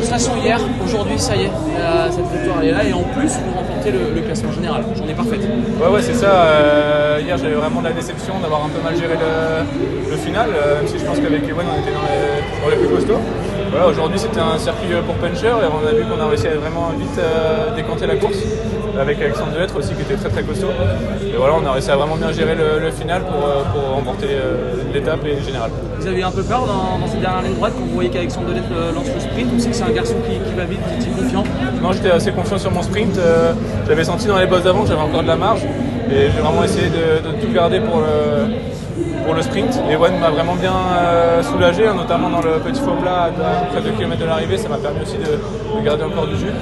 frustration hier, aujourd'hui ça y est, cette victoire elle est là et en plus vous remportez le classement général, journée parfaite. Ouais, c'est ça. Hier j'avais vraiment de la déception d'avoir un peu mal géré le final, même si je pense qu'avec Ewan on était dans les plus costauds. Voilà, aujourd'hui c'était un circuit pour puncher et on a vu qu'on a réussi à vraiment vite décanter la course avec Alexandre Delettre aussi qui était très costaud. Et voilà, on a réussi à vraiment bien gérer le final pour remporter l'étape et le général. Vous avez eu un peu peur dans cette dernière ligne droite quand vous voyez qu'Alexandre Delettre lance le sprint? Vous savez que c'est un garçon qui va vite, vous étiez confiant? Non, j'étais assez confiant sur mon sprint. J'avais senti dans les bosses d'avant que j'avais encore de la marge et j'ai vraiment essayé de tout garder pour le sprint. Ewan m'a vraiment bien soulagé, notamment dans le petit faux plat à près de 2 km de l'arrivée. Ça m'a permis aussi de garder encore du jus.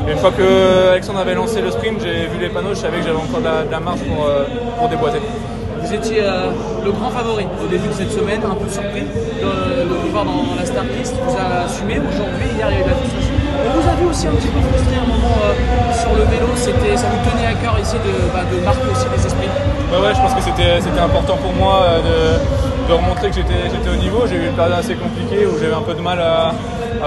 Et une fois que Alexandre avait lancé le sprint, j'ai vu les panneaux, je savais que j'avais encore de la marge pour déboîter. Vous étiez le grand favori au début de cette semaine, un peu surpris de vous voir dans la start list. Vous avez assumé aujourd'hui, hier il y a eu la frustration. On vous a vu aussi un petit peu frustré à un moment sur le vélo, ça vous tenait à cœur ici de marquer aussi les esprits. Ouais, je pense que c'était important pour moi de remontrer que j'étais au niveau. J'ai eu une période assez compliquée où j'avais un peu de mal à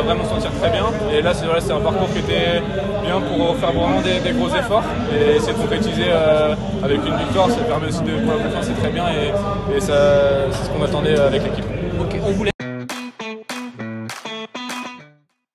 vraiment me sentir très bien. Et là, c'est un parcours qui était bien pour faire vraiment des gros efforts et essayer de concrétiser avec une victoire. Ça permet aussi pour la confiance, c'est très bien et c'est ce qu'on attendait avec l'équipe. Ok, on voulait